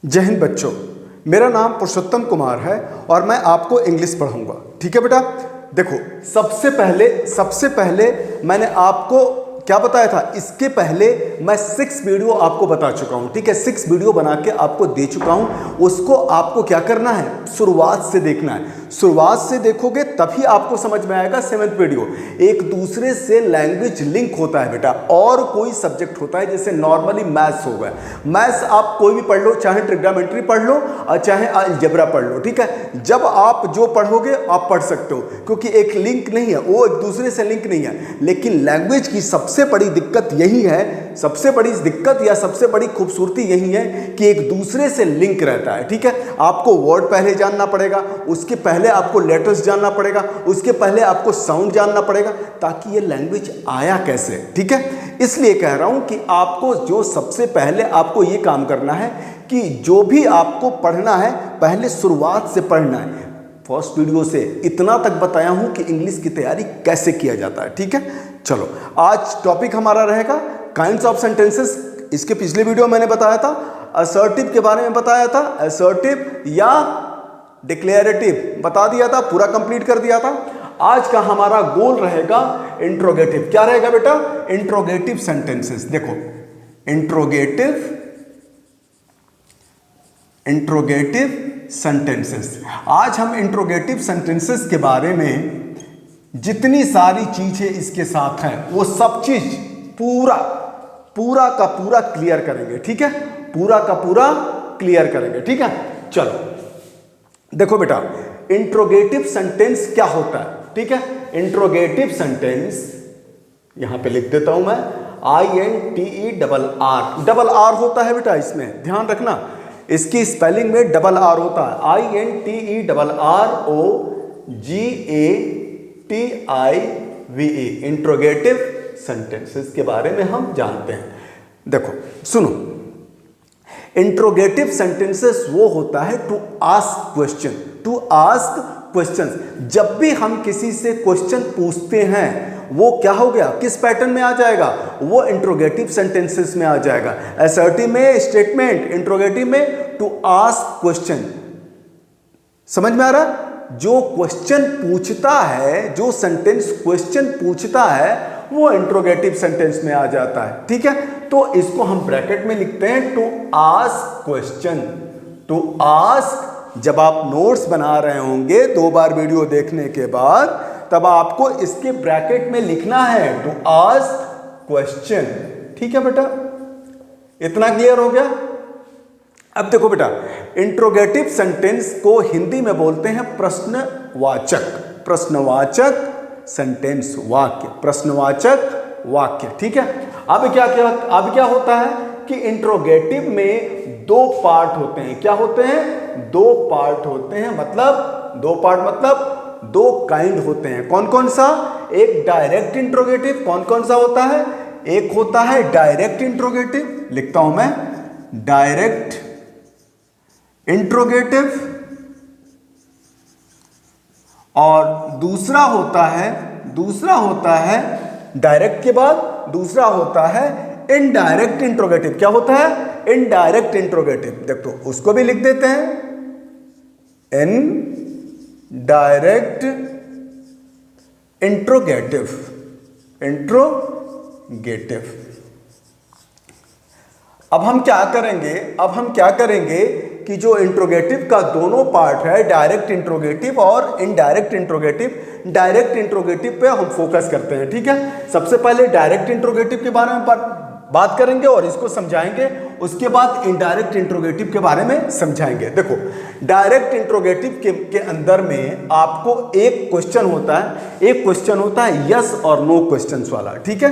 जय हिंद बच्चों, मेरा नाम पुरुषोत्तम कुमार है और मैं आपको इंग्लिश पढ़ाऊंगा। ठीक है बेटा। देखो, सबसे पहले मैंने आपको क्या बताया था, इसके पहले मैं 6 वीडियो आपको बता चुका हूं। ठीक है, 6 वीडियो बना के आपको दे चुका हूं। उसको आपको क्या करना है, शुरुआत से देखना है। शुरुआत से देखोगे तभी आपको समझ में आएगा। 7th वीडियो एक दूसरे से लैंग्वेज लिंक होता है बेटा, और कोई सब्जेक्ट होता है जैसे नॉर्मली मैथ्स हो गया। मैथ्स आप कोई भी पढ़ लो, चाहे ट्रिग्नोमेट्री पढ़ लो और चाहे अलजेब्रा पढ़ लो। ठीक है, जब आप जो पढ़ोगे आप पढ़ सकते हो, क्योंकि एक लिंक नहीं है, वो एक दूसरे से लिंक नहीं है। लेकिन लैंग्वेज की सबसे बड़ी दिक्कत यही है, सबसे बड़ी दिक्कत या सबसे बड़ी खूबसूरती यही है कि एक दूसरे से लिंक रहता है। ठीक है, आपको वर्ड पहले जानना पड़ेगा, उसके पहले आपको लेटर्स जानना पड़ेगा, उसके पहले आपको साउंड जानना पड़ेगा, ताकि ये लैंग्वेज आया कैसे। ठीक है, इसलिए कह रहा हूं कि आपको जो सबसे पहले आपको ये काम करना है कि जो भी आपको पढ़ना है पहले शुरुआत से पढ़ना है। फर्स्ट वीडियो से इतना तक बताया हूं कि इंग्लिश की तैयारी कैसे किया जाता है। ठीक है, चलो आज टॉपिक हमारा रहेगा काइंड्स ऑफ सेंटेंसेस। इसके पिछले वीडियो मैंने बताया था असर्टिव के बारे में बताया था, असर्टिव या डिक्लेरेटिव बता दिया था, पूरा कंप्लीट कर दिया था। आज का हमारा गोल रहेगा इंट्रोगेटिव। क्या रहेगा बेटा, इंट्रोगेटिव सेंटेंसेस। देखो, इंट्रोगेटिव सेंटेंसेस। आज हम इंट्रोगेटिव सेंटेंसेस के बारे में जितनी सारी चीजें इसके साथ हैं वो सब चीज पूरा का पूरा क्लियर करेंगे। ठीक है, पूरा का पूरा क्लियर करेंगे। ठीक है, चलो देखो बेटा, इंट्रोगेटिव सेंटेंस क्या होता है। ठीक है, इंट्रोगेटिव सेंटेंस यहां पे लिख देता हूं मैं, INTERR। डबल आर होता है बेटा, इसमें ध्यान रखना, इसकी स्पेलिंग में डबल आर होता है। INTERROGATIVE। इंट्रोगेटिव सेंटेंसेस के बारे में हम जानते हैं। देखो सुनो, इंट्रोगेटिव सेंटेंसेस वो होता है to ask question, to ask question. जब भी हम किसी से क्वेश्चन पूछते हैं वो क्या हो गया, किस पैटर्न में आ जाएगा, वो इंट्रोगेटिव सेंटेंसेस में आ जाएगा। असर्टिव में स्टेटमेंट, इंट्रोगेटिव में टू आस्क क्वेश्चन। समझ में आ रहा, जो क्वेश्चन पूछता है, जो सेंटेंस क्वेश्चन पूछता है वो इंट्रोगेटिव सेंटेंस में आ जाता है। ठीक है, तो इसको हम ब्रैकेट में लिखते हैं to ask question. To ask, जब आप नोट्स बना रहे होंगे 2 बार वीडियो देखने के बाद, तब आपको इसके ब्रैकेट में लिखना है टू आस्क क्वेश्चन। ठीक है बेटा, इतना क्लियर हो गया। अब देखो बेटा, इंट्रोगेटिव सेंटेंस को हिंदी में बोलते हैं प्रश्नवाचक। प्रश्नवाचक सेंटेंस, वाक्य, प्रश्नवाचक वाक्य। ठीक है, अब क्या होता है कि इंट्रोगेटिव में 2 पार्ट होते हैं। क्या होते हैं, 2 पार्ट होते हैं। मतलब 2 पार्ट मतलब 2 काइंड होते हैं। कौन कौन सा, एक डायरेक्ट इंट्रोगेटिव। कौन कौन सा होता है, एक होता है डायरेक्ट इंट्रोगेटिव, लिखता हूं मैं, डायरेक्ट इंट्रोगेटिव, और दूसरा होता है डायरेक्ट के बाद दूसरा होता है इनडायरेक्ट इंट्रोगेटिव। क्या होता है, इनडायरेक्ट इंट्रोगेटिव। देखो उसको भी लिख देते हैं, इनडायरेक्ट इंट्रोगेटिव। अब हम क्या करेंगे कि जो इंट्रोगेटिव का दोनों पार्ट है, डायरेक्ट इंट्रोगेटिव और इनडायरेक्ट इंट्रोगेटिव, डायरेक्ट इंट्रोगेटिव पे हम फोकस करते हैं। ठीक है, सबसे पहले डायरेक्ट इंट्रोगेटिव के बारे में बात करेंगे और इसको समझाएंगे, उसके बाद इनडायरेक्ट इंट्रोगेटिव के बारे में समझाएंगे। देखो, डायरेक्ट इंट्रोगेटिव के अंदर में आपको एक क्वेश्चन होता है यस और नो क्वेश्चंस वाला। ठीक है,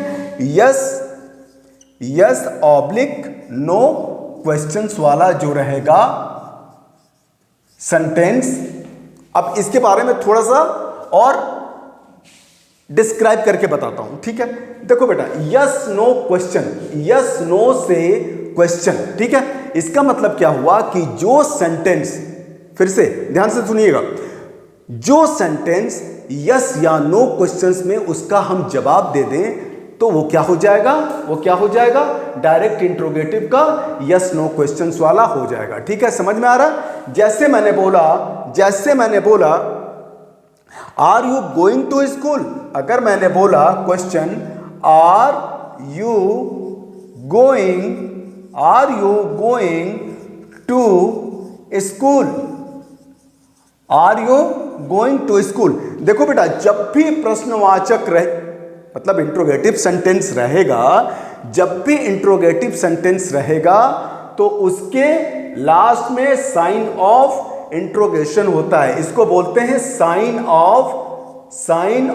यस ऑब्लिक नो क्वेश्चंस वाला जो रहेगा सेंटेंस। अब इसके बारे में थोड़ा सा और डिस्क्राइब करके बताता हूं। ठीक है, देखो बेटा, yes no question, yes no से क्वेश्चन। ठीक है, इसका मतलब क्या हुआ कि जो सेंटेंस, फिर से ध्यान से सुनिएगा, जो सेंटेंस यस या नो क्वेश्चंस में उसका हम जवाब दे दें तो वो क्या हो जाएगा, वो क्या हो जाएगा, डायरेक्ट इंट्रोगेटिव का यस नो क्वेश्चंस वाला हो जाएगा। ठीक है, समझ में आ रहा। जैसे मैंने बोला are you going to school, अगर मैंने बोला question are you going to school, are you going to school. देखो बेटा, जब भी प्रश्नवाचक रहे, मतलब इंट्रोगेटिव सेंटेंस रहेगा, जब भी इंट्रोगेटिव सेंटेंस रहेगा तो उसके लास्ट में साइन ऑफ इंट्रोगेशन होता है। इसको बोलते हैं साइन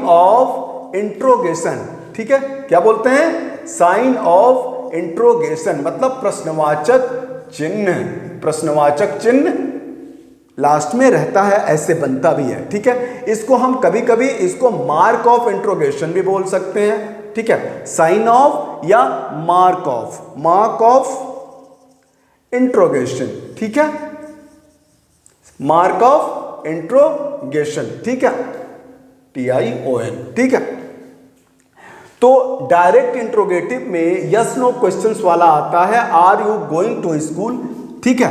ऑफ इंट्रोगेशन। ठीक है, क्या बोलते हैं, साइन ऑफ इंट्रोगेशन, मतलब प्रश्नवाचक चिन्ह लास्ट में रहता है, ऐसे बनता भी है। ठीक है, इसको हम कभी कभी इसको मार्क ऑफ इंट्रोगेशन भी बोल सकते हैं। ठीक है, साइन ऑफ या मार्क ऑफ इंट्रोगेशन। ठीक है, मार्क ऑफ इंट्रोगेशन। ठीक है, TION। ठीक है, तो डायरेक्ट इंट्रोगेटिव में यस नो क्वेश्चंस वाला आता है, are you going to school. ठीक है,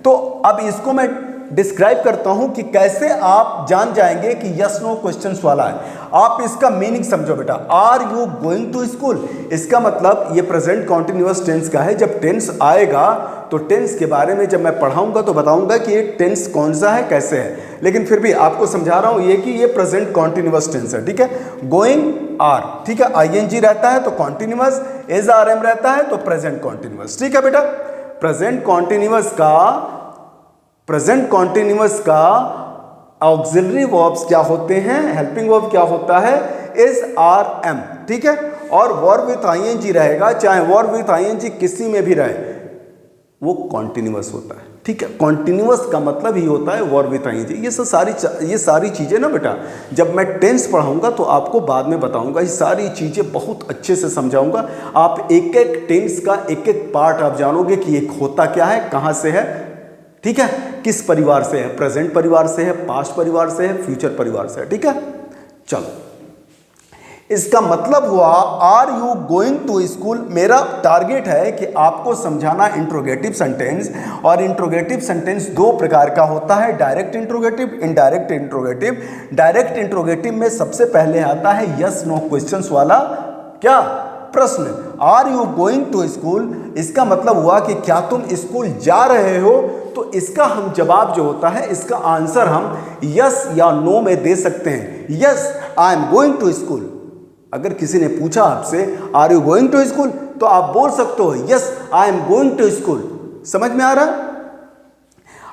तो अब इसको मैं डिस्क्राइब करता हूं कि कैसे आप जान जाएंगे कि यस नो क्वेश्चंस वाला है। आप इसका मीनिंग समझो बेटा, are you going to school, इसका मतलब ये प्रेजेंट कॉन्टिन्यूअस टेंस का है। जब टेंस आएगा तो टेंस के बारे में जब मैं पढ़ाऊंगा तो बताऊंगा कि ये टेंस कौन सा है, कैसे है, लेकिन फिर भी आपको समझा रहा हूं ये कि ये प्रेजेंट कॉन्टिन्यूअस टेंस है। ठीक है, गोइंग आर, ठीक है, ING रहता है तो कॉन्टिन्यूअस, एज RM रहता है तो प्रेजेंट कॉन्टिन्यूअस। ठीक है बेटा, प्रेजेंट कॉन्टिन्यूअस का ऑक्सिलरी वर्ब्स क्या होते हैं, हेल्पिंग वर्ब क्या होता है, इज RM। ठीक है, और वर्ब विथ ING रहेगा, चाहे वर्ब विथ ING किसी में भी रहे, वो कॉन्टिन्यूअस होता है। ठीक है, कॉन्टिन्यूअस का मतलब ही होता है वर्ब विथ ING। ये सारी चीजें ना बेटा, जब मैं टेंस पढ़ाऊंगा तो आपको बाद में बताऊंगा, ये सारी चीजें बहुत अच्छे से समझाऊंगा। आप एक एक टेंस का एक एक पार्ट आप जानोगे कि एक होता क्या है, कहां से है। ठीक है, किस परिवार से है, प्रेजेंट परिवार से है, पास्ट परिवार से है, फ्यूचर परिवार से है। ठीक है, चलो, इसका मतलब हुआ are you going to school. मेरा टारगेट है कि आपको समझाना इंट्रोगेटिव सेंटेंस, और इंट्रोगेटिव सेंटेंस दो प्रकार का होता है, direct interrogative, indirect interrogative. Direct interrogative में सबसे पहले आता है यस नो क्वेश्चंस वाला क्या प्रश्न, are you going to school. इसका मतलब हुआ कि क्या तुम स्कूल जा रहे हो, तो इसका हम जवाब जो होता है, इसका आंसर हम यस या नो में दे सकते हैं। Yes I am going to school. अगर किसी ने पूछा आपसे are you going to school, तो आप बोल सकते हो yes I am going to school. समझ में आ रहा।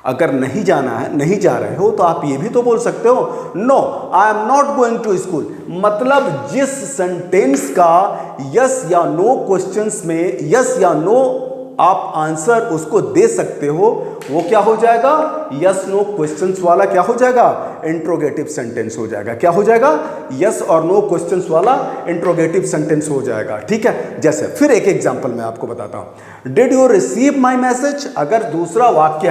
अगर नहीं जाना है, नहीं जा रहे हो, तो आप ये भी तो बोल सकते हो no I am not going to school. मतलब जिस सेंटेंस का यस या नो क्वेश्चंस में यस या नो आप आंसर उसको दे सकते हो, वो क्या हो जाएगा, यस नो क्वेश्चंस वाला क्या हो जाएगा, इंट्रोगेटिव सेंटेंस हो जाएगा। क्या हो जाएगा, यस और नो क्वेश्चंस वाला इंट्रोगेटिव सेंटेंस हो जाएगा। ठीक है, जैसे फिर एक एग्जांपल मैं आपको बताता हूं, did you receive my message. अगर दूसरा वाक्य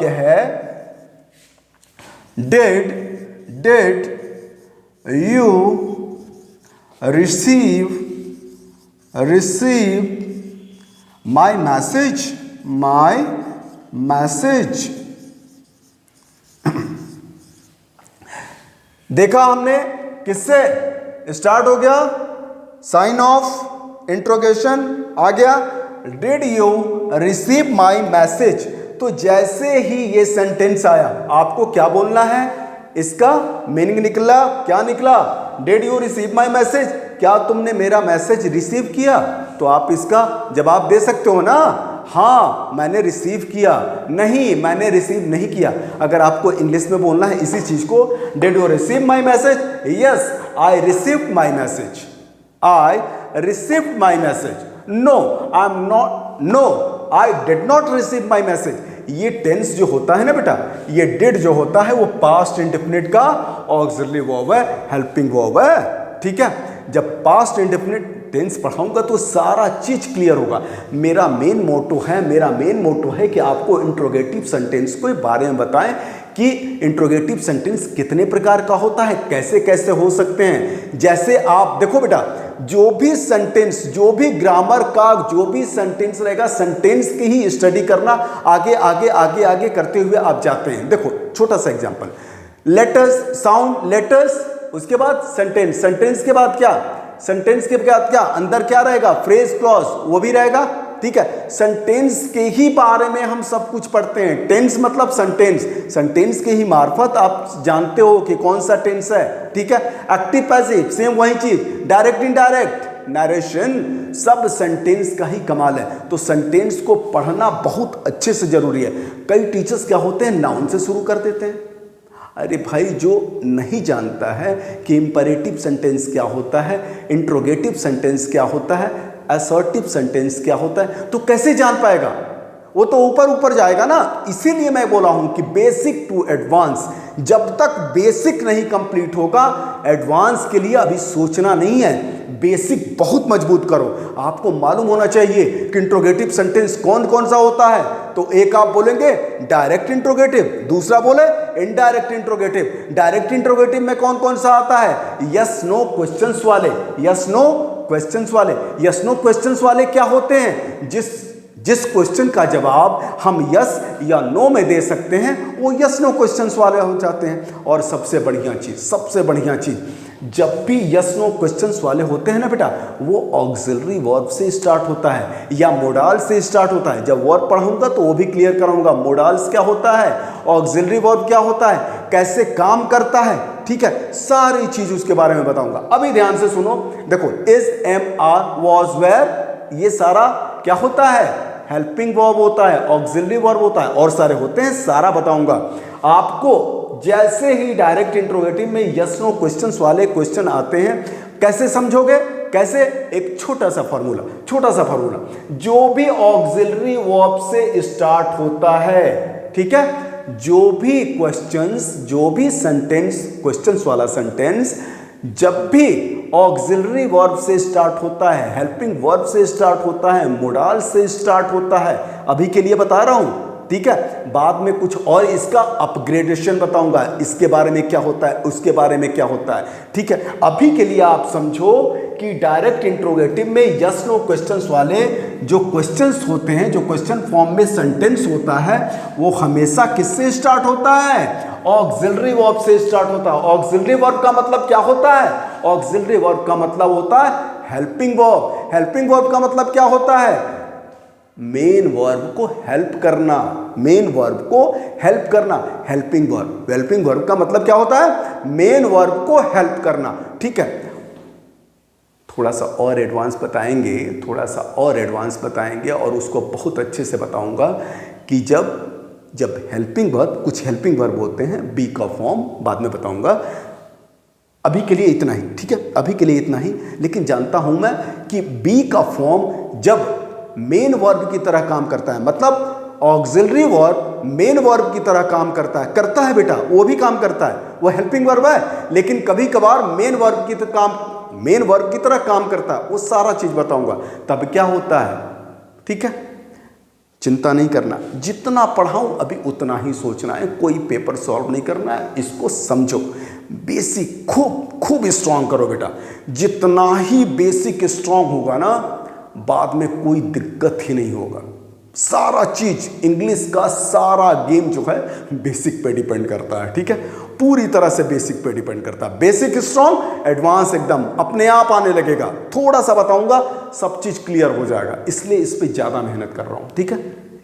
है did you receive my message. देखा हमने, किससे स्टार्ट हो गया, साइन ऑफ इंट्रोगेशन आ गया, did you receive my message. तो जैसे ही ये सेंटेंस आया, आपको क्या बोलना है, इसका मीनिंग निकला, क्या निकला, did you receive my message, क्या तुमने मेरा मैसेज रिसीव किया। तो आप इसका जवाब दे सकते हो ना, हाँ मैंने रिसीव किया, नहीं मैंने रिसीव नहीं किया। अगर आपको इंग्लिश में बोलना है इसी चीज को, did you receive my message, yes I received my message, I received my message, no I am not, no I did not receive my message. ये टेंस जो होता है ना बेटा, ये डिड जो होता है वो पास्ट इंडेफिनिट का ऑक्सिलरी वर्ब है, हेल्पिंग वर्ब है। ठीक है, जब पास्ट इंडेफिनिट टेंस पढ़ाऊंगा तो सारा चीज क्लियर होगा। मेरा मेन मोटो है कि आपको इंट्रोगेटिव सेंटेंस के बारे में बताएं कि इंट्रोगेटिव सेंटेंस कितने प्रकार का होता है, कैसे कैसे हो सकते हैं। जैसे आप देखो बेटा, जो भी सेंटेंस, जो भी ग्रामर का जो भी सेंटेंस रहेगा, सेंटेंस की ही स्टडी करना, आगे आगे आगे आगे करते हुए आप जाते हैं। देखो छोटा सा एग्जांपल, लेटर्स, साउंड, लेटर्स, उसके बाद सेंटेंस, सेंटेंस के बाद क्या, सेंटेंस के बाद क्या, अंदर क्या रहेगा, फ्रेज, क्लॉज, वो भी रहेगा। ठीक है, सेंटेंस के ही बारे में हम सब कुछ पढ़ते हैं। टेंस मतलब सेंटेंस, सेंटेंस के ही मार्फत आप जानते हो कि कौन सा टेंस है। ठीक है, एक्टिव पैसिव सेम वही चीज, डायरेक्ट इनडायरेक्ट, नरेशन, सब सेंटेंस का ही कमाल है। तो सेंटेंस को पढ़ना बहुत अच्छे से जरूरी है। कई टीचर्स क्या होते हैं, नाउन से शुरू कर देते हैं। अरे भाई, जो नहीं जानता है कि इंपरेटिव सेंटेंस क्या होता है, इंट्रोगेटिव सेंटेंस क्या होता है, असर्टिव सेंटेंस क्या होता है, तो कैसे जान पाएगा? वो तो ऊपर ऊपर जाएगा ना। इसीलिए मैं बोला हूं कि बेसिक टू एडवांस, जब तक बेसिक नहीं कंप्लीट होगा, एडवांस के लिए अभी सोचना नहीं है। बेसिक बहुत मजबूत करो। आपको मालूम होना चाहिए कि इंट्रोगेटिव सेंटेंस कौन कौन सा होता है। तो एक आप बोलेंगे डायरेक्ट इंट्रोगेटिव, दूसरा बोले इनडायरेक्ट इंट्रोगेटिव। डायरेक्ट इंट्रोगेटिव में कौन कौन सा आता है, यस नो क्वेश्चंस वाले, यस नो क्वेश्चंस वाले। यस नो क्वेश्चंस वाले क्या होते हैं, जिस क्वेश्चन का जवाब हम यस या नो में दे सकते हैं, वो यस नो क्वेश्चंस वाले हो जाते हैं। और सबसे बढ़िया चीज, जब भी यस नो क्वेश्चंस वाले होते हैं ना बेटा, वो ऑक्सिलरी वर्ब से स्टार्ट होता है या मोडाल से स्टार्ट होता है। जब वर्ब पढ़ाऊंगा तो वो भी क्लियर कराऊंगा, मोडाल्स क्या होता है, ऑक्सिलरी वर्ब क्या होता है, कैसे काम करता है। ठीक है, सारी चीज उसके बारे में बताऊंगा। अभी ध्यान से सुनो। देखो, is, am, are, was, where, ये सारा क्या होता है, हेल्पिंग वर्ब होता है, ऑक्सिलरी वर्ब होता है, और सारे होते हैं, सारा बताऊंगा आपको। जैसे ही डायरेक्ट इंट्रोगेटिव में यस नो क्वेश्चंस वाले क्वेश्चन आते हैं, कैसे समझोगे, कैसे, एक छोटा सा फॉर्मूला, जो भी ऑक्सिलरी वर्ब से स्टार्ट होता है, ठीक है, जो भी क्वेश्चंस, जो भी सेंटेंस, क्वेश्चंस वाला सेंटेंस जब भी ऑक्सिलरी वर्ब से स्टार्ट होता है, हेल्पिंग वर्ब से स्टार्ट होता है, मोडाल से स्टार्ट होता है, अभी के लिए बता रहा हूं। ठीक है, बाद में कुछ और इसका अपग्रेडेशन बताऊंगा, इसके बारे में क्या होता है, उसके बारे में क्या होता है। ठीक है, अभी के लिए आप समझो कि डायरेक्ट इंट्रोगेटिव में यस नो क्वेश्चंस वाले जो क्वेश्चंस होते हैं, जो क्वेश्चन फॉर्म में सेंटेंस होता है, वो हमेशा किससे स्टार्ट होता है, ऑक्सिलरी वर्ब से स्टार्ट होता है। ऑक्सिलरी वर्ब का मतलब क्या होता है, ऑक्सिलरी वर्ब का मतलब होता है हेल्पिंग वर्ब। हेल्पिंग वर्ब का मतलब क्या होता है, मेन वर्ब को हेल्प करना, मेन वर्ब को हेल्प करना, हेल्पिंग वर्ब। हेल्पिंग वर्ब का मतलब क्या होता है, मेन वर्ब को हेल्प करना। ठीक है, थोड़ा सा और एडवांस बताएंगे, और उसको बहुत अच्छे से बताऊंगा कि जब हेल्पिंग वर्ब, कुछ हेल्पिंग वर्ब होते हैं, बी का फॉर्म बाद में बताऊंगा। अभी के लिए इतना ही, ठीक है, अभी के लिए इतना ही। लेकिन जानता हूं मैं कि बी का फॉर्म जब मेन वर्ब की तरह काम करता है, मतलब ऑक्सिलरी वर्ब मेन वर्ब की तरह काम करता है बेटा, वो भी काम करता है, वो हेल्पिंग वर्ब है, लेकिन कभी कभार मेन वर्ब की तरह काम करता है। वो सारा चीज बताऊंगा तब क्या होता है। ठीक है, चिंता नहीं करना, जितना पढ़ाऊं अभी उतना ही सोचना है, कोई पेपर सॉल्व नहीं करना है, इसको समझो। बेसिक खूब स्ट्रांग करो बेटा, जितना ही बेसिक स्ट्रांग होगा ना, बाद में कोई दिक्कत ही नहीं होगा। सारा चीज इंग्लिश का सारा गेम जो है बेसिक पे डिपेंड करता है। ठीक है, पूरी तरह से बेसिक पे डिपेंड करता है। बेसिक स्ट्रांग, एडवांस एकदम अपने आप आने लगेगा। थोड़ा सा बताऊंगा, सब चीज क्लियर हो जाएगा, इसलिए इस पे ज्यादा मेहनत कर रहा हूं। ठीक है,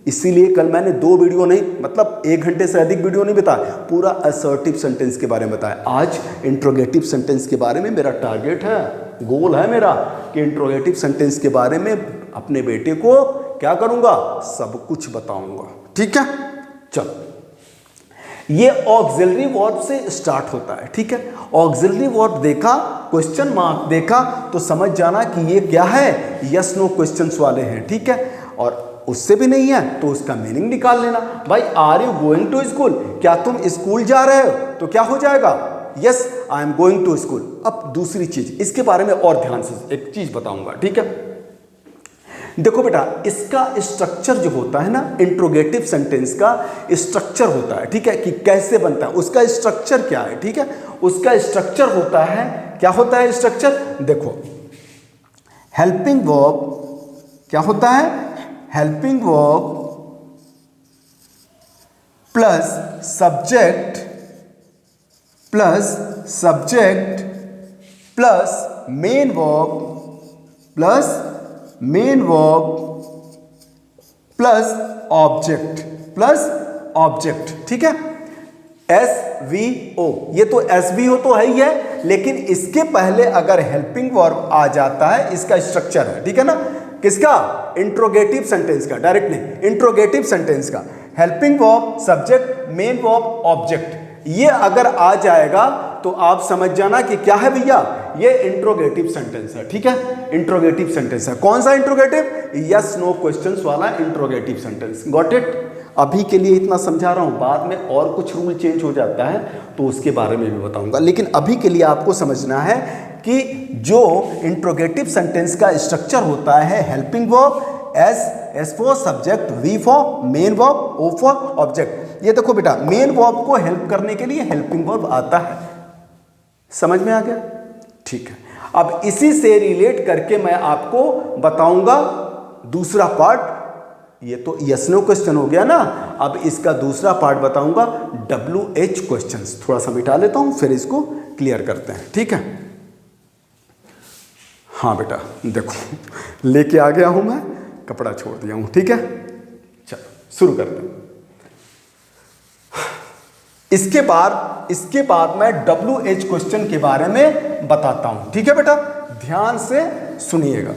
इसीलिए कल मैंने 2 वीडियो नहीं, मतलब 1 घंटे से अधिक वीडियो नहीं बताया, पूरा असर्टिव सेंटेंस के बारे में बताया। आज इंट्रोगेटिव सेंटेंस के बारे में मेरा टारगेट है, गोल है मेरा कि इंट्रोगेटिव सेंटेंस के बारे में अपने बेटे को क्या करूंगा, सब कुछ बताऊंगा। ठीक है, चलो, ये ऑक्सिलरी वर्ब से स्टार्ट होता है। ठीक है, ऑक्सिलरी वर्ब देखा, क्वेश्चन मार्क देखा, तो समझ जाना कि ये क्या है, यस नो क्वेश्चंस वाले हैं। ठीक है, और उससे भी नहीं है तो उसका मीनिंग निकाल लेना। भाई, are you going to school, क्या तुम स्कूल जा रहे हो, तो क्या हो जाएगा, yes I am going to school. अब दूसरी चीज, इसके बारे में और ध्यान से एक चीज बताऊंगा। ठीक है, देखो बेटा, इसका स्ट्रक्चर जो होता है ना, इंट्रोगेटिव सेंटेंस का स्ट्रक्चर होता है। ठीक है, कि कैसे बनता है, उसका स्ट्रक्चर क्या है। ठीक है, उसका स्ट्रक्चर होता है, क्या होता है स्ट्रक्चर, देखो हेल्पिंग वर्ब क्या होता है? Helping verb plus subject plus main verb plus object. ठीक है, SVO, ये तो SVO तो है ही है, लेकिन इसके पहले अगर हेल्पिंग वर्ब आ जाता है, इसका स्ट्रक्चर है, ठीक है ना, किसका? इंट्रोगेटिव सेंटेंस का, डायरेक्ट नहीं, इंट्रोगेटिव सेंटेंस का। Helping verb, subject, main verb, object, ये अगर आ जाएगा तो आप समझ जाना कि क्या है भैया, ये इंट्रोगेटिव सेंटेंस है। ठीक है, इंट्रोगेटिव सेंटेंस है। कौन सा इंट्रोगेटिव? यस नो क्वेश्चंस वाला इंट्रोगेटिव सेंटेंस। Got it? अभी के लिए इतना समझा रहा हूं, बाद में और कुछ रूल चेंज हो जाता है तो उसके बारे में भी बताऊंगा, लेकिन अभी के लिए आपको समझना है कि जो इंट्रोगेटिव सेंटेंस का स्ट्रक्चर होता है, helping verb, S for subject, V for main verb, O for object. ये देखो बेटा, मेन वर्ब को हेल्प करने के लिए हेल्पिंग वर्ब आता है। समझ में आ गया? ठीक है, अब इसी से रिलेट करके मैं आपको बताऊंगा दूसरा पार्ट। ये तो यस नो क्वेश्चन हो गया ना, अब इसका दूसरा पार्ट बताऊंगा, WH क्वेश्चंस। थोड़ा सा मिटा लेता हूं, फिर इसको क्लियर करते हैं। ठीक है, हाँ बेटा देखो लेके आ गया हूं मैं, कपड़ा छोड़ दिया हूं। ठीक है, चलो शुरू करते हैं। इसके बाद मैं WH क्वेश्चन के बारे में बताता हूं। ठीक है बेटा, ध्यान से सुनिएगा,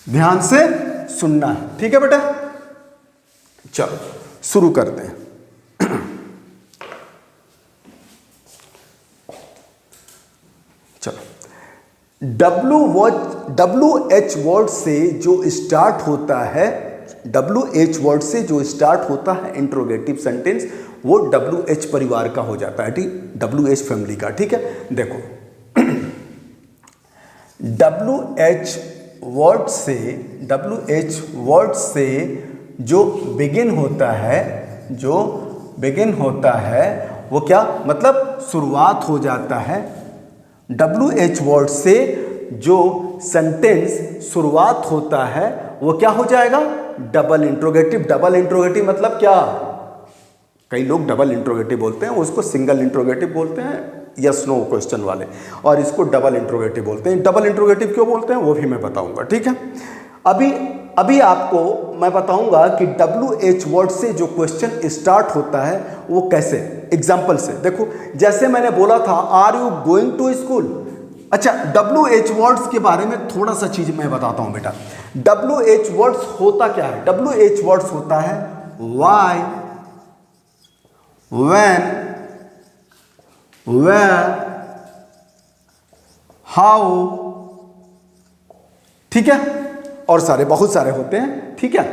ध्यान से सुनना है। ठीक है बेटा, चलो शुरू करते हैं। चलो, WH वर्ड से जो स्टार्ट होता है, WH वर्ड से जो स्टार्ट होता है इंट्रोगेटिव सेंटेंस, वो WH परिवार का हो जाता है। ठीक, WH फैमिली का। ठीक है, देखो WH वर्ड से जो बिगिन होता है, वो क्या मतलब शुरुआत हो जाता है। WH वर्ड से जो सेंटेंस शुरुआत होता है वो क्या हो जाएगा? Double interrogative. डबल इंट्रोगेटिव मतलब क्या? कई लोग डबल इंट्रोगेटिव बोलते हैं, उसको सिंगल इंट्रोगेटिव बोलते हैं, यस नो क्वेश्चन वाले, और इसको डबल इंट्रोगेटिव बोलते हैं। डबल इंट्रोगेटिव क्यों बोलते हैं वो भी मैं बताऊंगा। ठीक है, अभी आपको मैं बताऊंगा कि WH वर्ड से जो क्वेश्चन स्टार्ट होता है वो कैसे। एग्जाम्पल से देखो, जैसे मैंने बोला था, are you going to school. अच्छा, WH वर्ड्स के बारे में थोड़ा सा चीज मैं बताता हूं बेटा। WH वर्ड्स होता क्या है? WH वर्ड्स होता है वाई, व्हेन, वेयर, हाउ। ठीक है, और सारे बहुत सारे होते हैं। ठीक है,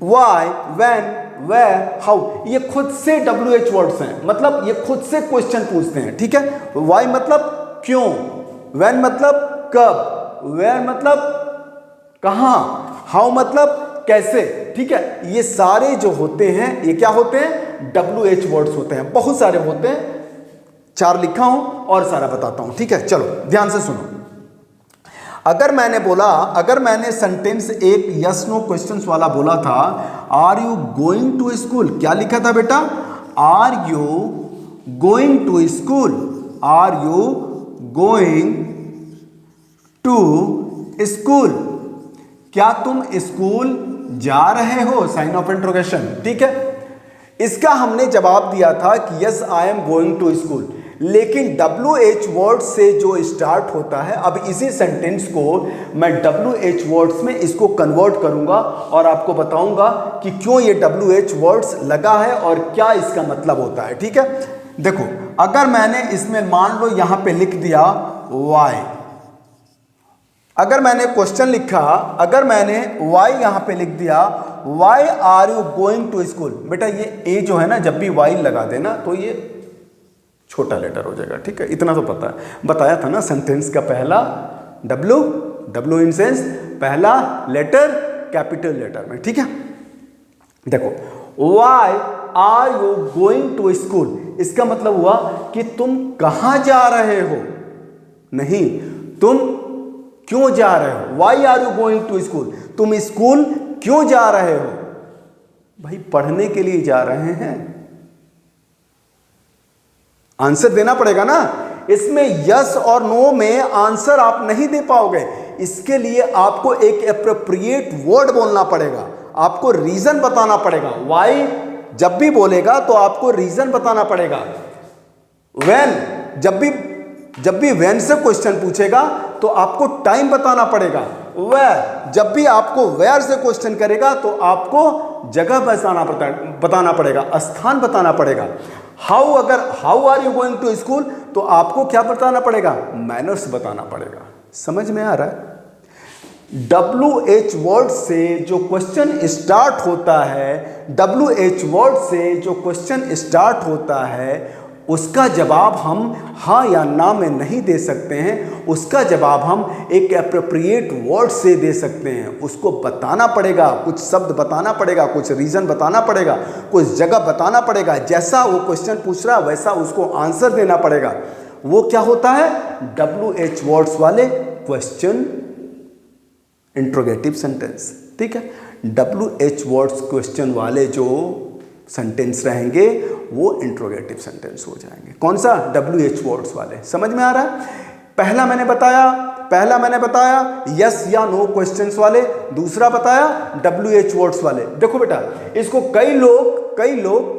वाई, व्हेन, वेयर, हाउ, ये खुद से WH वर्ड्स हैं, मतलब ये खुद से क्वेश्चन पूछते हैं। ठीक है, वाई मतलब क्यों, व्हेन मतलब कब, वेयर मतलब कहां, हाउ मतलब कैसे। ठीक है, ये सारे जो होते हैं ये क्या होते हैं? WH वर्ड्स होते हैं। बहुत सारे होते हैं, 4 लिखा हूं और सारा बताता हूं। ठीक है, चलो ध्यान से सुनो। अगर मैंने सेंटेंस एक यस नो क्वेश्चंस वाला बोला था, are you going to school, क्या लिखा था बेटा? Are you going to school, are you going to school, क्या तुम स्कूल जा रहे हो? Sign of interrogation. ठीक है, इसका हमने जवाब दिया था कि yes I am going to school, लेकिन WH वर्ड से जो स्टार्ट होता है, अब इसी सेंटेंस को मैं WH वर्ड्स में इसको कन्वर्ट करूंगा और आपको बताऊंगा कि क्यों ये WH वर्ड्स लगा है और क्या इसका मतलब होता है। ठीक है, देखो, अगर मैंने इसमें मान लो यहां पे लिख दिया वाई, अगर मैंने क्वेश्चन लिखा, अगर मैंने वाई यहां पे लिख दिया, why are you going to school, बेटा ये ए जो है ना, जब भी वाई लगा देना तो ये छोटा लेटर हो जाएगा। ठीक है, इतना तो पता है, बताया था ना, सेंटेंस का पहला W इन सेंस पहला लेटर कैपिटल लेटर में। ठीक है, देखो, why are you going to school, इसका मतलब हुआ कि तुम कहां जा रहे हो, नहीं, तुम क्यों जा रहे हो? Why are you going to school? तुम स्कूल क्यों जा रहे हो? भाई पढ़ने के लिए जा रहे हैं, आंसर देना पड़ेगा ना। इसमें यस और नो में आंसर आप नहीं दे पाओगे, इसके लिए आपको एक एप्रोप्रिएट वर्ड बोलना पड़ेगा, आपको रीजन बताना पड़ेगा। वाई जब भी बोलेगा तो आपको रीजन बताना पड़ेगा। व्हेन जब भी व्हेन से क्वेश्चन पूछेगा तो आपको टाइम बताना पड़ेगा। वेयर जब भी आपको वेयर से क्वेश्चन करेगा तो आपको जगह बताना पड़ेगा, स्थान बताना पड़ेगा। How are you going to school तो आपको क्या बताना पड़ेगा? मैनर्स बताना पड़ेगा। समझ में आ रहा है? WH वर्ड से जो क्वेश्चन स्टार्ट होता है, WH वर्ड से जो क्वेश्चन स्टार्ट होता है, उसका जवाब हम हाँ या ना में नहीं दे सकते हैं, उसका जवाब हम एक एप्रोप्रिएट वर्ड से दे सकते हैं। उसको बताना पड़ेगा, कुछ शब्द बताना पड़ेगा, कुछ रीज़न बताना पड़ेगा, कुछ जगह बताना पड़ेगा। जैसा वो क्वेश्चन पूछ रहा है वैसा उसको आंसर देना पड़ेगा। वो क्या होता है? WH वर्ड्स वाले क्वेश्चन इंट्रोगेटिव सेंटेंस। ठीक है, WH वर्ड्स क्वेश्चन वाले जो सेंटेंस रहेंगे वो इंट्रोगेटिव सेंटेंस हो जाएंगे। कौन सा? WH वर्ड्स वाले। समझ में आ रहा है? पहला मैंने बताया यस या नो क्वेश्चंस वाले, दूसरा बताया WH वर्ड्स वाले। देखो बेटा, इसको कई लोग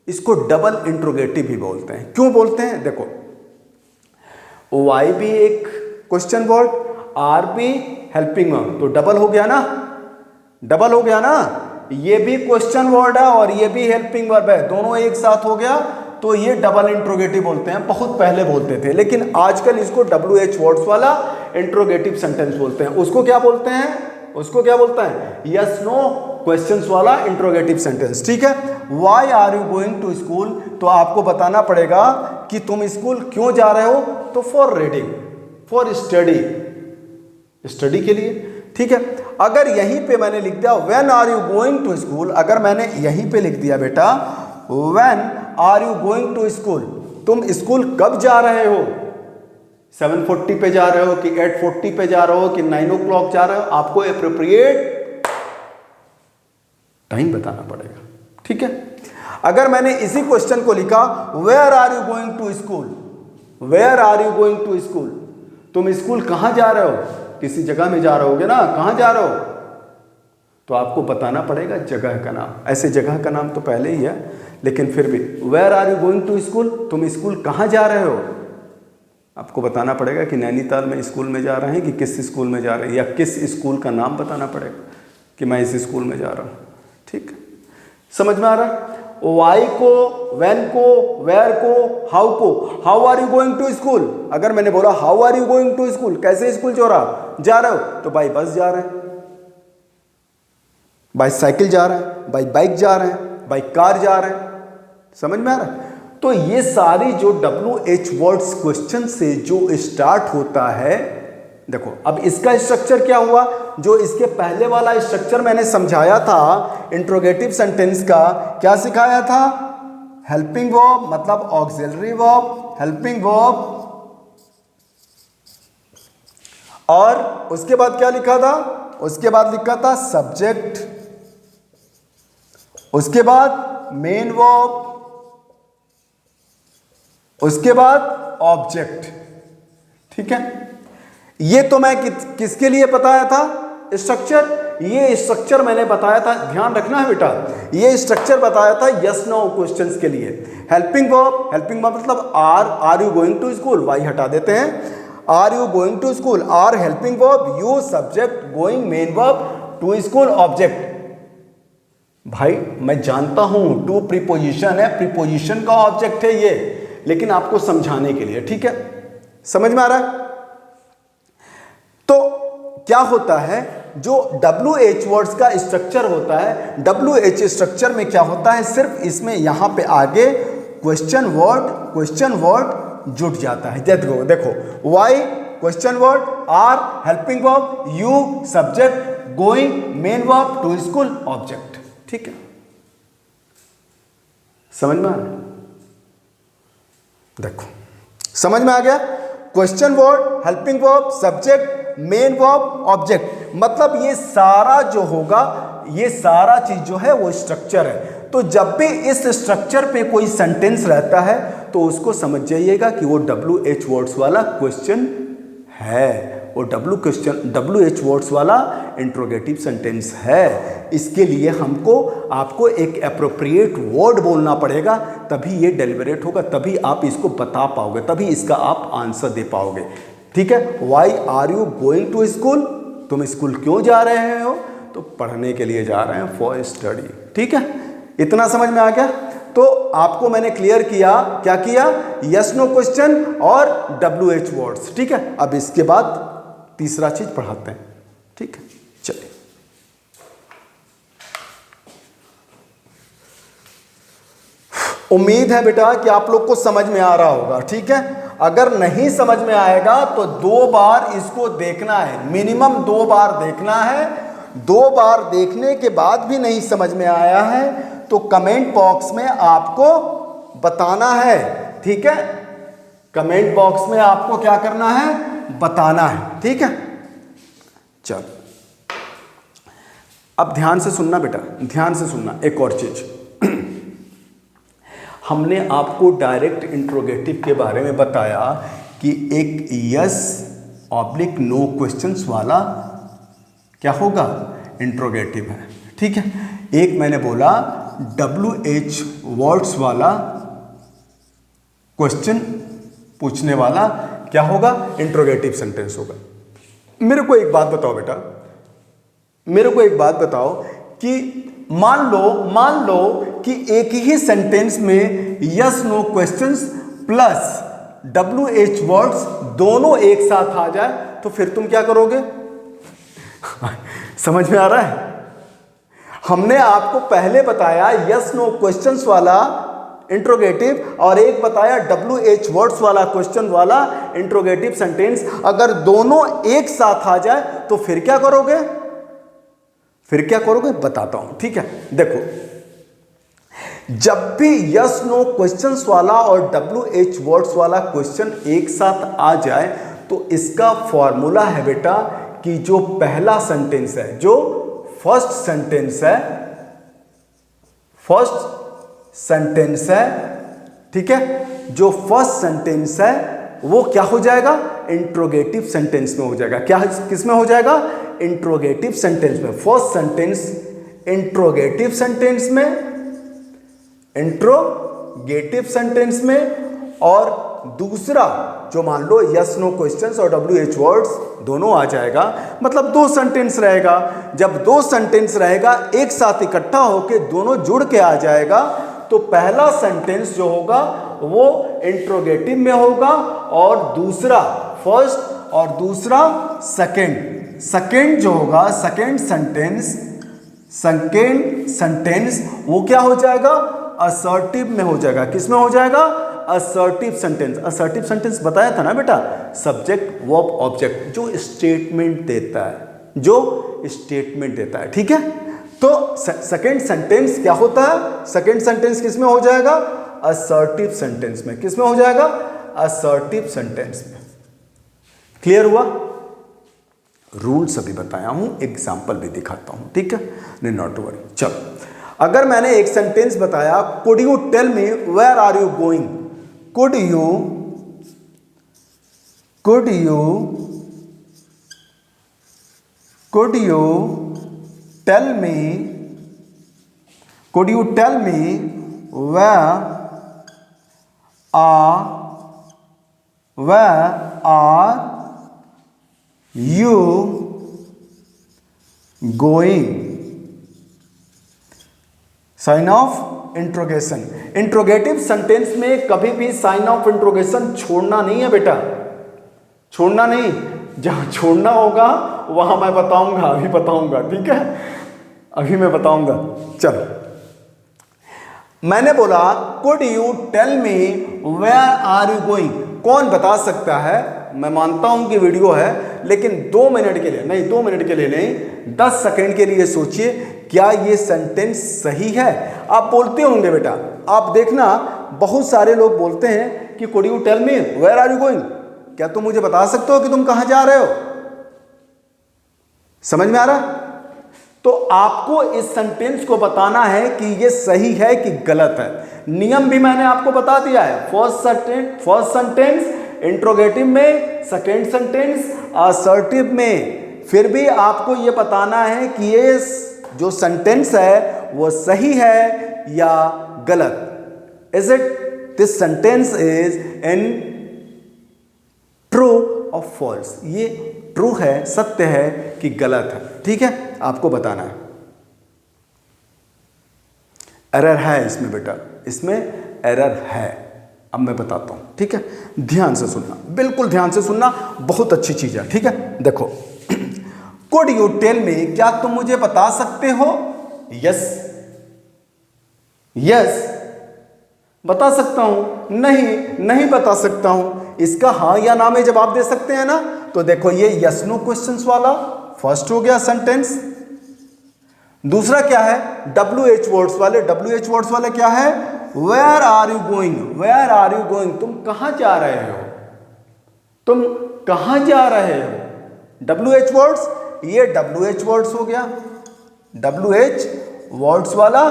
इसको डबल इंट्रोगेटिव भी बोलते हैं। क्यों बोलते हैं? देखो, वाई भी एक क्वेश्चन वर्ड, आर भी हेल्पिंग वर्ब, तो डबल हो गया ना। ये भी क्वेश्चन वर्ड है और ये भी हेल्पिंग वर्ब है, दोनों एक साथ हो गया, तो ये डबल इंट्रोगेटिव बोलते हैं। बहुत पहले बोलते थे, लेकिन आजकल इसको WH वर्ड्स वाला इंट्रोगेटिव सेंटेंस बोलते हैं। उसको क्या बोलते हैं? यस नो क्वेश्चंस वाला इंट्रोगेटिव सेंटेंस। ठीक है। Why are you going to school तो आपको बताना पड़ेगा कि तुम स्कूल क्यों जा रहे हो, तो फॉर रीडिंग, फॉर स्टडी के लिए। ठीक है। अगर यहीं पे मैंने लिख दिया when are you going to school, अगर मैंने यहीं पे लिख दिया बेटा when are you going to school, तुम स्कूल कब जा रहे हो? 7:40 पे जा रहे हो कि 8:40 पे जा रहे हो कि 9 o'clock जा रहे हो? आपको एप्रोप्रिएट टाइम बताना पड़ेगा। ठीक है। अगर मैंने इसी क्वेश्चन को लिखा where are you going to school, where are you going to school, तुम स्कूल कहां जा रहे हो? किसी जगह में जा रहे होगे ना, कहां जा रहे हो? तो आपको बताना पड़ेगा जगह का नाम। ऐसे जगह का नाम तो पहले ही है, लेकिन फिर भी where are you going to school, तुम स्कूल कहां जा रहे हो? आपको बताना पड़ेगा कि नैनीताल में स्कूल में जा रहे हैं कि किस स्कूल में जा रहे हैं, या किस स्कूल का नाम बताना पड़ेगा कि मैं इस स्कूल में जा रहा हूँ। ठीक है, समझ में आ रहा है? वाई को, व्हेन को, वेयर को, हाउ को। How are you going to school, अगर मैंने बोला how are you going to school, कैसे स्कूल जा रहे हो, तो बाई बस जा रहे हैं, बाई साइकिल जा रहे हैं, बाई बाइक जा रहे हैं, बाई कार जा रहे हैं। समझ में आ रहा है? तो ये सारी जो WH वर्ड्स क्वेश्चन से जो स्टार्ट होता है, देखो अब इसका स्ट्रक्चर क्या हुआ, जो इसके पहले वाला स्ट्रक्चर मैंने समझाया था इंट्रोगेटिव सेंटेंस का, क्या सिखाया था? हेल्पिंग वर्ब मतलब ऑक्सिलरी वर्ब, हेल्पिंग वर्ब, और उसके बाद क्या लिखा था? उसके बाद लिखा था सब्जेक्ट, उसके बाद मेन वर्ब, उसके बाद ऑब्जेक्ट। ठीक है। ये तो मैं किसके लिए बताया था स्ट्रक्चर? ये स्ट्रक्चर मैंने बताया था, ध्यान रखना है बेटा, ये स्ट्रक्चर बताया था यस नो क्वेश्चंस के लिए। हेल्पिंग वर्ब मतलब are you going to school, why हटा देते हैं, are you going to school, are helping verb, you subject, going main verb, to school object. भाई मैं जानता हूं टू प्रीपोजिशन है, प्रीपोजिशन का ऑब्जेक्ट है ये, लेकिन आपको समझाने के लिए। ठीक है, समझ में आ रहा है? तो क्या होता है, जो WH वर्ड्स का स्ट्रक्चर होता है, WH स्ट्रक्चर में क्या होता है, सिर्फ इसमें यहां पे आगे क्वेश्चन वर्ड जुट जाता है। देखो why question word, are helping verb, you subject, going main verb, to school object. ठीक है, समझ में आ रहा है? देखो समझ में आ गया? Question word, helping verb, subject, main verb, object. मतलब ये सारा जो होगा, ये सारा चीज जो है वो स्ट्रक्चर है। तो जब भी इस स्ट्रक्चर पे कोई सेंटेंस रहता है तो उसको समझ जाइएगा कि वो WH वर्ड्स वाला क्वेश्चन है, वो WH वर्ड्स वाला इंट्रोगेटिव सेंटेंस है। इसके लिए हमको आपको एक एप्रोप्रिएट वर्ड बोलना पड़ेगा, तभी ये डेलिबरेट होगा, तभी आप इसको बता पाओगे, तभी इसका आप आंसर दे पाओगे। ठीक है, why are you going to school, तुम स्कूल क्यों जा रहे हो? तो पढ़ने के लिए जा रहे हैं, फॉर स्टडी। ठीक है, इतना समझ में आ गया? तो आपको मैंने क्लियर किया, क्या किया? यस नो क्वेश्चन और WH वर्ड्स। ठीक है, अब इसके बाद तीसरा चीज पढ़ाते हैं। ठीक है, चलिए। उम्मीद है बेटा कि आप लोग को समझ में आ रहा होगा। ठीक है, अगर नहीं समझ में आएगा तो 2 बार इसको देखना है, मिनिमम 2 बार देखना है। 2 बार देखने के बाद भी नहीं समझ में आया है तो कमेंट बॉक्स में आपको बताना है। ठीक है, कमेंट बॉक्स में आपको क्या करना है? बताना है। ठीक है, चल अब ध्यान से सुनना बेटा, ध्यान से सुनना। एक और चीज, हमने आपको डायरेक्ट इंट्रोगेटिव के बारे में बताया कि एक यस ऑब्लिक नो क्वेश्चंस वाला क्या होगा? इंट्रोगेटिव है। ठीक है, एक मैंने बोला WH वर्ड्स वाला क्वेश्चन पूछने वाला क्या होगा? इंट्रोगेटिव सेंटेंस होगा। मेरे को एक बात बताओ बेटा, मेरे को एक बात बताओ कि मान लो कि एक ही सेंटेंस में yes no questions plus WH words दोनों एक साथ आ जाए तो फिर तुम क्या करोगे? समझ में आ रहा है? हमने आपको पहले बताया यस नो क्वेश्चंस वाला इंट्रोगेटिव और एक बताया WH वर्ड्स वाला क्वेश्चन वाला इंट्रोगेटिव सेंटेंस। अगर दोनों एक साथ आ जाए तो फिर क्या करोगे? फिर क्या करोगे बताता हूं। ठीक है, देखो, जब भी यस नो क्वेश्चंस वाला और WH वर्ड्स वाला क्वेश्चन एक साथ आ जाए तो इसका फॉर्मूला है बेटा कि जो पहला सेंटेंस है, जो फर्स्ट सेंटेंस है, ठीक है, जो फर्स्ट सेंटेंस है वो क्या हो जाएगा? इंट्रोगेटिव सेंटेंस में हो जाएगा। क्या, किस में हो जाएगा? इंट्रोगेटिव सेंटेंस में। फर्स्ट सेंटेंस इंट्रोगेटिव सेंटेंस में, इंट्रोगेटिव सेंटेंस में, और दूसरा जो मान लो यस नो क्वेश्चंस और WH वर्ड्स दोनों आ जाएगा, मतलब 2 सेंटेंस रहेगा। जब 2 सेंटेंस रहेगा एक साथ इकट्ठा होके दोनों जुड़ के आ जाएगा तो पहला सेंटेंस जो होगा वो इंट्रोगेटिव में होगा और दूसरा फर्स्ट और दूसरा सेकंड जो होगा सेकंड सेंटेंस वो क्या हो जाएगा? असर्टिव में हो जाएगा। किस में हो जाएगा? Assertive sentence. असर्टिव सेंटेंस बताया था ना बेटा, सब्जेक्ट वर्ब ऑब्जेक्ट, जो स्टेटमेंट देता है। ठीक है, तो सेकंड सेंटेंस क्या होता है? सेकंड सेंटेंस किस में हो जाएगा? असर्टिव सेंटेंस में। किस में हो जाएगा? असर्टिव सेंटेंस में। क्लियर हुआ? रूल्स अभी बताया हूं, एग्जाम्पल भी दिखाता हूं। ठीक है, नॉट वरी। चलो, अगर मैंने एक सेंटेंस बताया, could you tell me where are you going? Could you tell me where are you going? Sign of interrogation. Interrogative sentence में कभी भी साइन ऑफ इंट्रोगेशन छोड़ना नहीं है बेटा, छोड़ना नहीं। जहां छोड़ना होगा वहां मैं बताऊंगा, अभी बताऊंगा। ठीक है, अभी मैं बताऊंगा। चलो, मैंने बोला could you tell me where are you going? कौन बता सकता है? मैं मानता हूं कि वीडियो है, लेकिन 2 मिनट के लिए नहीं, 2 मिनट के लिए नहीं, 10 सेकंड के लिए सोचिए, क्या ये सेंटेंस सही है? आप बोलते होंगे बेटा, आप देखना बहुत सारे लोग बोलते हैं कि could you tell me where are you going, क्या तुम मुझे बता सकते हो कि तुम कहां जा रहे हो? समझ में आ रहा? तो आपको इस सेंटेंस को बताना है कि ये सही है कि गलत है। नियम भी मैंने आपको बता दिया है। फर्स्ट सेंटेंस इंट्रोगेटिव में, सेकेंड सेंटेंस असर्टिव में। फिर भी आपको ये बताना है कि ये जो सेंटेंस है वो सही है या गलत। Is it this sentence is in true और फॉल्स? ये ट्रू है, सत्य है कि गलत है? ठीक है, आपको बताना है। एरर है इसमें बेटा, इसमें एरर है। अब मैं बताता हूं, ठीक है? ध्यान से सुनना, बिल्कुल ध्यान से सुनना, बहुत अच्छी चीज है। ठीक है, देखो, कुड यू टेल मी, क्या तुम मुझे बता सकते हो? यस, यस बता सकता हूं, नहीं, नहीं बता सकता हूं। इसका हाँ या ना में जवाब दे सकते हैं ना? तो देखो, ये यस नो क्वेश्चंस वाला फर्स्ट हो गया सेंटेंस। दूसरा क्या है? WH वर्ड्स वाले। WH वर्ड्स वाले क्या है? Where are you going, where are you going, तुम कहां जा रहे हो, तुम कहां जा रहे हो? WH वर्ड्स, ये WH वर्ड्स हो गया, WH वर्ड्स वाला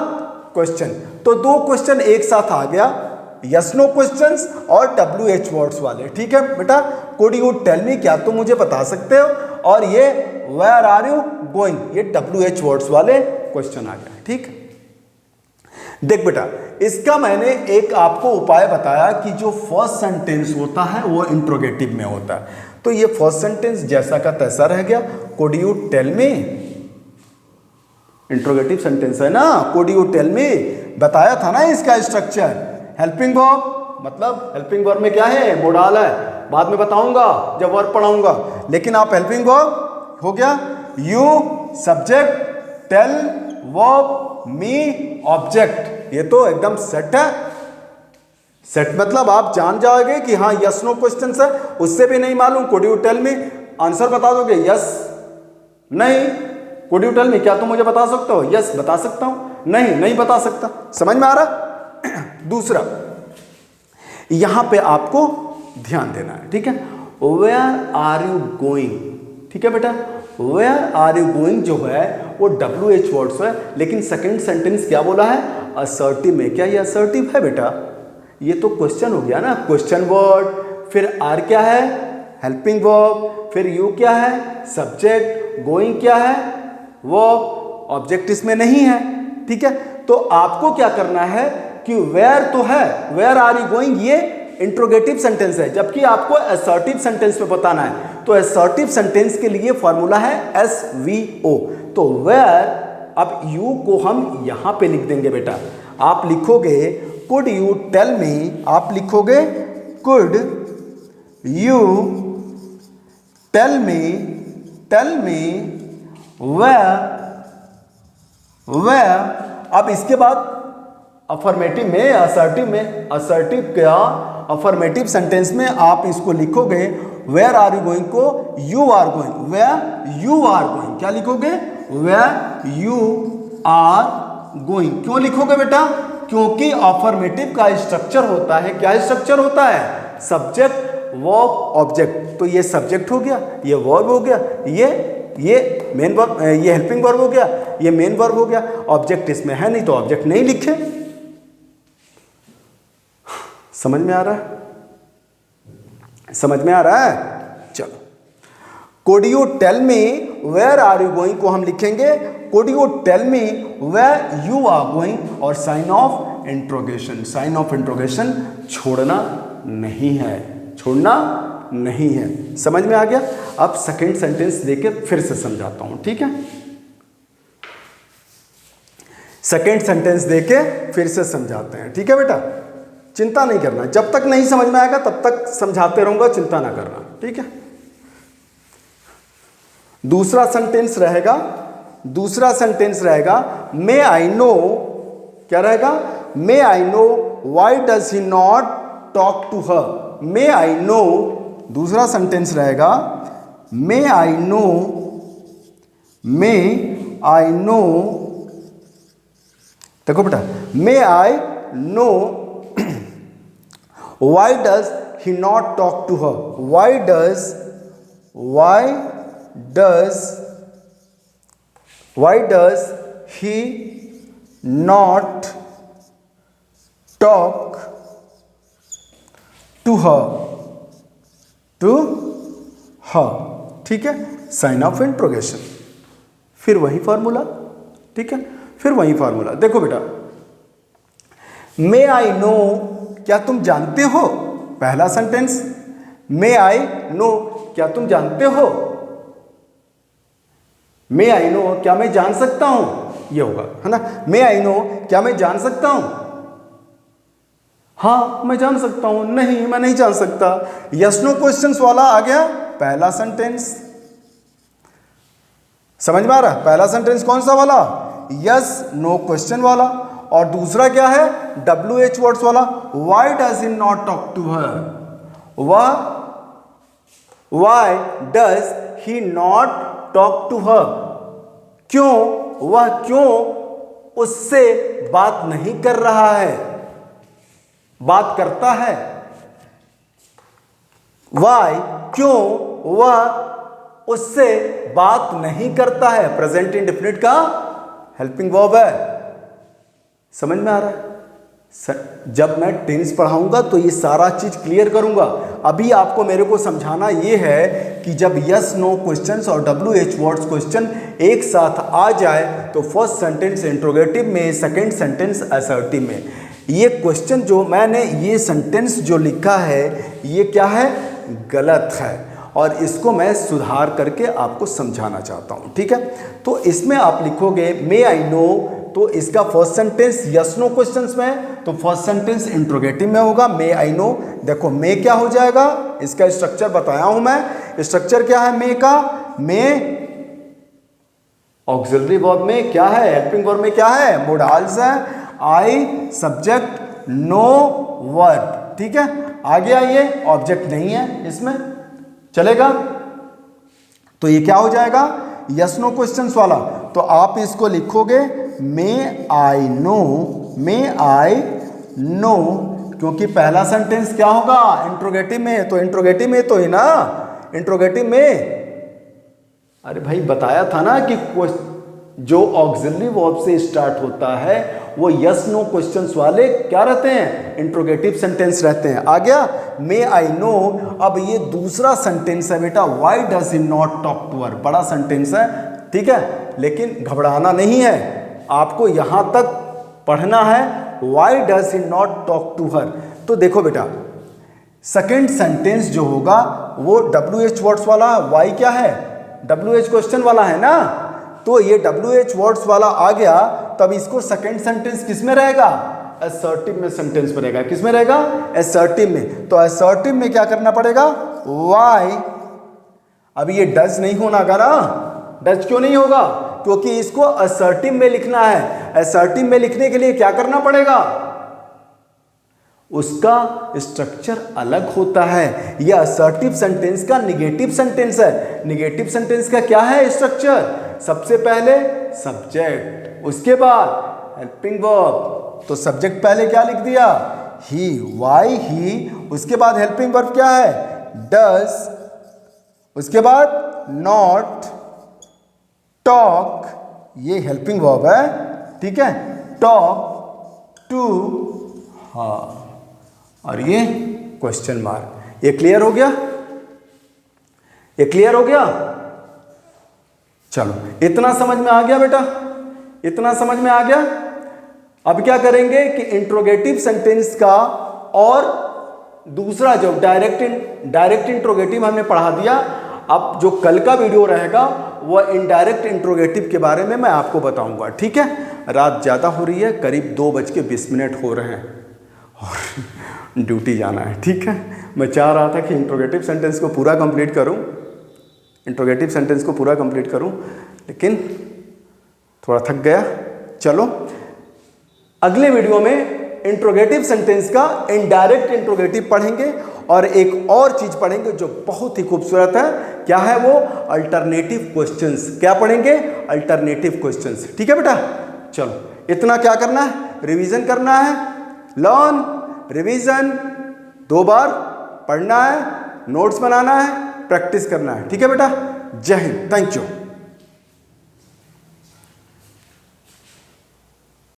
क्वेश्चन। तो दो क्वेश्चन एक साथ आ गया, यस नो क्वेश्चंस और WH वर्ड्स वाले। ठीक है बेटा, कुड यू टेल मी, क्या तुम मुझे बता सकते हो, और ये वेयर आर यू गोइंग, ये WH वर्ड्स वाले क्वेश्चन आ गया। ठीक, देख बेटा, इसका मैंने एक आपको उपाय बताया कि जो फर्स्ट सेंटेंस होता है वो इंट्रोगेटिव में होता है। तो ये फर्स्ट सेंटेंस जैसा का तैसा रह गया, could you tell me, interrogative sentence है ना, कुड यू टेल मी, बताया था ना इसका स्ट्रक्चर। हेल्पिंग वर्ब, मतलब हेल्पिंग वर्ब में क्या है? मोडाल है, बाद में बताऊंगा जब वर्ब पढ़ाऊंगा। लेकिन आप हेल्पिंग वर्ब हो गया, you subject, tell verb, me object. ये तो एकदम सेट है। सेट मतलब आप जान जाओगे कि हाँ यस नो क्वेश्चन है। उससे भी नहीं मालूम, could you tell me, answer बता दोगे यस, नहीं। कुड यू टेल मी, क्या तुम मुझे बता सकते हो? यस बता सकता हूं, नहीं, नहीं बता सकता। समझ में आ रहा? दूसरा, यहां पे आपको ध्यान देना है, ठीक है? वेयर आर यू गोइंग, ठीक है बेटा, वेयर आर यू गोइंग जो है वो WH वर्ड्स है, लेकिन सेकंड सेंटेंस क्या बोला है? असर्टिव में। क्या ये असर्टिव है बेटा? ये तो क्वेश्चन हो गया ना, क्वेश्चन वर्ड, फिर आर क्या है? हेल्पिंग वर्ब, फिर यू क्या है? सब्जेक्ट, गोइंग क्या है? वर्ब, ऑब्जेक्ट इसमें नहीं है। ठीक है, तो आपको क्या करना है कि वेयर तो है, वेयर आर यू गोइंग, ये इंट्रोगेटिव सेंटेंस है, जबकि आपको असर्टिव सेंटेंस में बताना है। तो असर्टिव सेंटेंस के लिए फॉर्मूला है SVO। तो वेयर, अब यू को हम यहां पे लिख देंगे बेटा। आप लिखोगे कुड यू टेल मी, आप लिखोगे could you tell me where. अब इसके बाद अफर्मेटिव में, असर्टिव में, असर्टिव क्या, अफर्मेटिव सेंटेंस में आप इसको लिखोगे वेयर आर यू गोइंग को you are going, where you are going. क्या लिखोगे? Where you are going. क्यों लिखोगे बेटा? क्योंकि अफर्मेटिव का स्ट्रक्चर होता है, क्या स्ट्रक्चर होता है? Subject, verb, object. तो ये सब्जेक्ट हो गया, ये वर्ब हो गया, ये मेन वर्ब, ये हेल्पिंग वर्ब हो गया, ये मेन वर्ब हो गया। ऑब्जेक्ट इसमें है नहीं तो ऑब्जेक्ट नहीं लिखे। समझ में आ रहा है? समझ में आ रहा है? चलो, could you tell me where are you going को हम लिखेंगे could you tell me where you are going, और sign of interrogation. Sign of interrogation छोड़ना नहीं है, छोड़ना नहीं है। समझ में आ गया? अब सेकंड सेंटेंस देके फिर से समझाता हूं, ठीक है? सेकंड सेंटेंस देके फिर से समझाते हैं, ठीक है बेटा? चिंता नहीं करना, जब तक नहीं समझ में आएगा तब तक समझाते रहूंगा, चिंता ना करना, ठीक है? दूसरा सेंटेंस रहेगा मे आई नो, क्या रहेगा? May I know why does he not talk to her. May I know, दूसरा सेंटेंस रहेगा मे आई नो, देखो बेटा, may I know why does he not talk to her? Why does he not talk to her? ठीक है, sign of interrogation. फिर वही formula, ठीक है, फिर वही फॉर्मूला। देखो बेटा, मे आई नो, क्या तुम जानते हो? पहला सेंटेंस, मे आई नो, क्या तुम जानते हो? मे आई नो, क्या मैं जान सकता हूं? ये होगा, है ना। मे आई नो, क्या मैं जान सकता हूं? हाँ मैं जान सकता हूं, नहीं मैं नहीं जान सकता। यस नो क्वेश्चंस वाला आ गया पहला सेंटेंस। समझ में आ रहा है? पहला सेंटेंस कौन सा वाला? यस नो क्वेश्चन वाला। और दूसरा क्या है? WH वर्ड्स वाला। Why does he not talk to her? Why does he not talk to her? क्यों, वह क्यों उससे बात नहीं कर रहा है? बात करता है। वाई, क्यों वह उससे बात नहीं करता है? प्रेजेंट इंडेफिनिट का हेल्पिंग वर्ब है। समझ में आ रहा है? जब मैं टेंस पढ़ाऊंगा तो ये सारा चीज क्लियर करूंगा। अभी आपको मेरे को समझाना ये है कि जब यस नो क्वेश्चंस और WH वर्ड्स क्वेश्चन एक साथ आ जाए तो फर्स्ट सेंटेंस इंट्रोगेटिव में, सेकंड सेंटेंस असर्टिव में। ये क्वेश्चन जो मैंने, ये सेंटेंस जो लिखा है ये क्या है? गलत है, और इसको मैं सुधार करके आपको समझाना चाहता हूँ, ठीक है। तो इसमें आप लिखोगे मे आई नो, तो इसका first sentence yes no questions में, तो फर्स्ट सेंटेंस इंट्रोगेटिव में होगा मे आई नो। देखो मे क्या हो जाएगा, इसका स्ट्रक्चर बताया हूं मैं। स्ट्रक्चर क्या है मे का? मे ऑक्सिलरी वर्ब में क्या है? हेल्पिंग वर्ब में क्या है? मोडाल्स है। आई सब्जेक्ट, नो वर्ब, ठीक है। आगे आइए, ऑब्जेक्ट नहीं है इसमें, चलेगा। तो ये क्या हो जाएगा? यस नो क्वेश्चंस वाला। तो आप इसको लिखोगे मे I no, may I no, क्योंकि पहला सेंटेंस क्या होगा? इंट्रोगेटिव में, तो इंट्रोगेटिव में तो है ना, इंट्रोगेटिव में। अरे भाई बताया था ना कि जो ऑक्सिलरी वर्ब से स्टार्ट होता है वो यस नो क्वेश्चंस वाले क्या रहते हैं? इंट्रोगेटिव सेंटेंस रहते हैं। आ गया मे आई नो। अब ये दूसरा सेंटेंस है बेटा, why does he not talk to her. बड़ा सेंटेंस है, ठीक है, लेकिन घबराना नहीं है, आपको यहां तक पढ़ना है। Why does he not talk to her. तो देखो बेटा, सेकेंड सेंटेंस जो होगा वो WH वर्ड्स वाला। व्हाई क्या है? WH क्वेश्चन वाला है ना, तो ये WH वर्ड्स वाला आ गया। तब इसको सेकंड सेंटेंस किस में रहेगा? असर्टिव में सेंटेंस में रहेगा। किस में रहेगा? असर्टिव में। तो असर्टिव में क्या करना पड़ेगा? व्हाई। अब ये डज नहीं होना का ना, डज क्यों नहीं होगा? क्योंकि इसको असर्टिव में लिखना है। असर्टिव में लिखने के लिए क्या करना पड़ेगा? उसका स्ट्रक्चर अलग होता है। यह असर्टिव सेंटेंस का निगेटिव सेंटेंस है। निगेटिव सेंटेंस का क्या है स्ट्रक्चर? सबसे पहले सब्जेक्ट, उसके बाद हेल्पिंग वर्ब। तो सब्जेक्ट पहले क्या लिख दिया? ही, वाई ही, उसके बाद हेल्पिंग वर्ब क्या है? डज, उसके बाद नॉट, टॉक, ये हेल्पिंग वर्ब है, ठीक है, टॉक, टू, हाँ, और ये क्वेश्चन मार्क। ये क्लियर हो गया? ये क्लियर हो गया? चलो, इतना समझ में आ गया बेटा? इतना समझ में आ गया? अब क्या करेंगे कि इंट्रोगेटिव सेंटेंस का और दूसरा जो डायरेक्ट इंट्रोगेटिव हमने पढ़ा दिया। अब जो कल का वीडियो रहेगा वह इनडायरेक्ट इंट्रोगेटिव के बारे में मैं आपको बताऊंगा, ठीक है। रात ज़्यादा हो रही है, करीब 2:20 हो रहे हैं और ड्यूटी जाना है, ठीक है। मैं चाह रहा था कि इंट्रोगेटिव सेंटेंस को पूरा कंप्लीट करूं, लेकिन थोड़ा थक गया। चलो अगले वीडियो में इंट्रोगेटिव सेंटेंस का इनडायरेक्ट इंट्रोगेटिव पढ़ेंगे और एक और चीज पढ़ेंगे जो बहुत ही खूबसूरत है। क्या है वो? Alternative questions. क्या पढ़ेंगे? अल्टरनेटिव क्वेश्चंस, ठीक है बेटा। चलो, इतना क्या करना है? रिवीजन करना है। लर्न, रिवीजन 2 बार पढ़ना है, नोट्स बनाना है, प्रैक्टिस करना है। ठीक है बेटा, जय हिंद, थैंक यू।